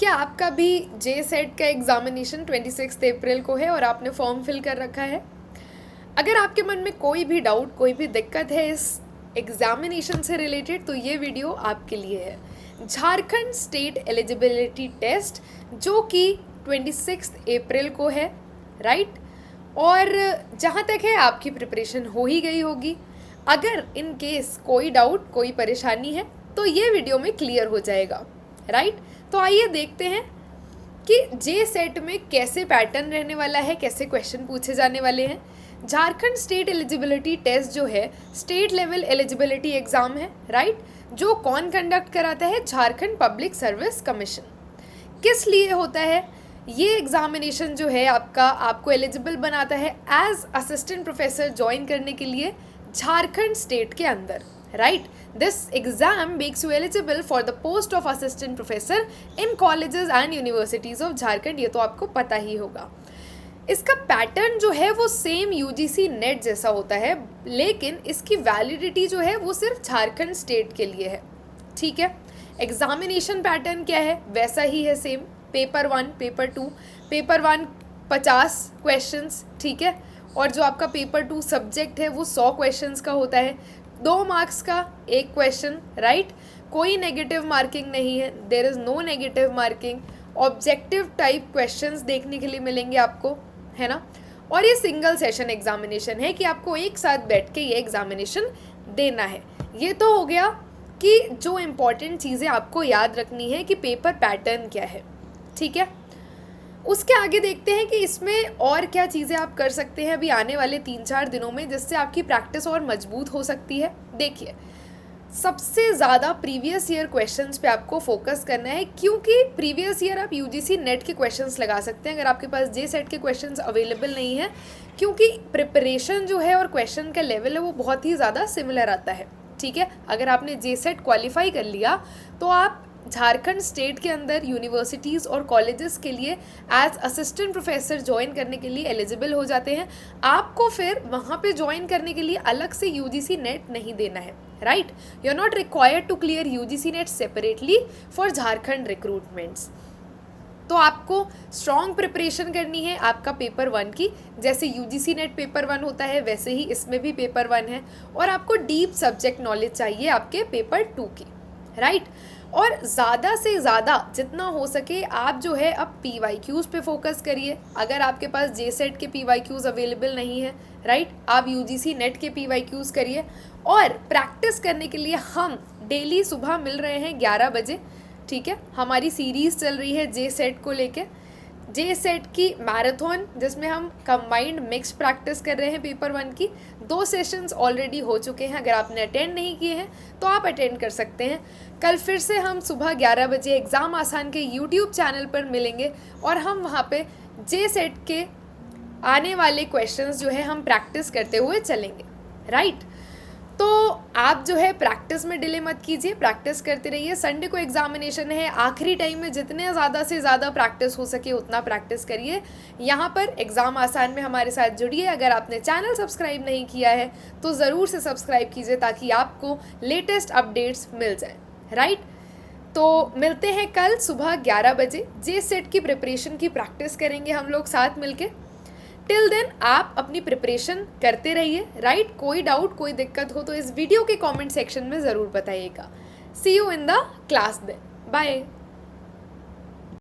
क्या आपका भी जे सेट का एग्ज़ामिनेशन 26 अप्रैल को है और आपने फॉर्म फिल कर रखा है? अगर आपके मन में कोई भी डाउट, कोई भी दिक्कत है इस एग्ज़ामिनेशन से रिलेटेड, तो ये वीडियो आपके लिए है। झारखंड स्टेट एलिजिबिलिटी टेस्ट जो कि 26 अप्रैल को है, राइट? और जहाँ तक है आपकी प्रिपरेशन हो ही गई होगी। अगर इन केस कोई डाउट, कोई परेशानी है तो ये वीडियो में क्लियर हो जाएगा, राइट? तो आइए देखते हैं कि जे सेट में कैसे पैटर्न रहने वाला है, कैसे क्वेश्चन पूछे जाने वाले हैं। झारखंड स्टेट एलिजिबिलिटी टेस्ट जो है स्टेट लेवल एलिजिबिलिटी एग्ज़ाम है, राइट? जो कौन कंडक्ट कराता है? Jharkhand public service commission. किस लिए होता है ये एग्ज़ामिनेशन? जो है आपको एलिजिबल बनाता है एज असिस्टेंट प्रोफेसर ज्वाइन करने के लिए झारखंड स्टेट के अंदर, right? This exam makes you eligible for the post of assistant professor in colleges and universities of Jharkhand. ये तो आपको पता ही होगा। इसका पैटर्न जो है वो सेम यूजीसी नेट जैसा होता है, लेकिन इसकी वैलिडिटी जो है वो सिर्फ झारखंड स्टेट के लिए है, ठीक है? एग्जामिनेशन पैटर्न क्या है? वैसा ही है, same. Paper 1, paper 2। Paper 1 50 questions, ठीक है? और जो आपका पेपर 2 सब्जेक्ट है वो 100 क्वेश्चंस का होता है। 2 मार्क्स का एक क्वेश्चन, राइट? कोई नेगेटिव मार्किंग नहीं है, there is no negative marking. Objective type questions देखने के लिए मिलेंगे आपको, है ना? और ये सिंगल सेशन एग्जामिनेशन है कि आपको एक साथ बैठ के ये एग्जामिनेशन देना है। ये तो हो गया कि जो इम्पॉर्टेंट चीज़ें आपको याद रखनी है कि पेपर पैटर्न क्या है, ठीक है? उसके आगे देखते हैं कि इसमें और क्या चीज़ें आप कर सकते हैं अभी आने वाले 3-4 दिनों में, जिससे आपकी प्रैक्टिस और मजबूत हो सकती है। देखिए, सबसे ज़्यादा प्रीवियस ईयर क्वेश्चंस पे आपको फोकस करना है, क्योंकि प्रीवियस ईयर आप यूजीसी नेट के क्वेश्चंस लगा सकते हैं अगर आपके पास जे सेट के क्वेश्चंस अवेलेबल नहीं है, क्योंकि प्रिपरेशन जो है और क्वेश्चन का लेवल है वो बहुत ही ज़्यादा सिमिलर आता है, ठीक है? अगर आपने जे सेट क्वालिफाई कर लिया तो आप झारखंड स्टेट के अंदर यूनिवर्सिटीज़ और कॉलेजेस के लिए एज असिस्टेंट प्रोफेसर ज्वाइन करने के लिए एलिजिबल हो जाते हैं। आपको फिर वहाँ पे ज्वाइन करने के लिए अलग से यूजीसी नेट नहीं देना है, right? You are not required to clear UGC NET separately for Jharkhand recruitments. तो आपको स्ट्रॉन्ग प्रिपरेशन करनी है आपका पेपर 1 की। जैसे यूजीसी नेट पेपर 1 होता है वैसे ही इसमें भी पेपर 1 है। और आपको डीप सब्जेक्ट नॉलेज चाहिए आपके पेपर 2 की, राइट? और ज़्यादा से ज़्यादा जितना हो सके आप जो है अब PYQs पे फोकस करिए। अगर आपके पास जे सेट के PYQs अवेलेबल नहीं है, राइट, आप UGC नेट के PYQs करिए। और प्रैक्टिस करने के लिए हम डेली सुबह मिल रहे हैं 11 बजे, ठीक है? हमारी सीरीज़ चल रही है जे सेट को लेके, जे सेट की मैराथन, जिसमें हम कंबाइंड मिक्स प्रैक्टिस कर रहे हैं पेपर 1 की। 2 सेशंस ऑलरेडी हो चुके हैं, अगर आपने अटेंड नहीं किए हैं तो आप अटेंड कर सकते हैं। कल फिर से हम सुबह 11 बजे एग्ज़ाम आसान के यूट्यूब चैनल पर मिलेंगे और हम वहाँ पे जे सेट के आने वाले क्वेश्चंस जो है हम प्रैक्टिस करते हुए चलेंगे, राइट? तो आप जो है प्रैक्टिस में डिले मत कीजिए, प्रैक्टिस करते रहिए। संडे को एग्जामिनेशन है, आखिरी टाइम में जितने ज़्यादा से ज़्यादा प्रैक्टिस हो सके उतना प्रैक्टिस करिए। यहाँ पर एग्ज़ाम आसान में हमारे साथ जुड़िए। अगर आपने चैनल सब्सक्राइब नहीं किया है तो ज़रूर से सब्सक्राइब कीजिए ताकि आपको लेटेस्ट अपडेट्स मिल जाए, राइट? तो मिलते हैं कल सुबह 11 बजे। जे सेट की प्रिपरेशन की प्रैक्टिस करेंगे हम लोग साथ मिलके। टिल देन आप अपनी प्रिपरेशन करते रहिए, राइट? कोई डाउट, कोई दिक्कत हो तो इस वीडियो के कमेंट सेक्शन में ज़रूर बताइएगा। See you in the class then. Bye.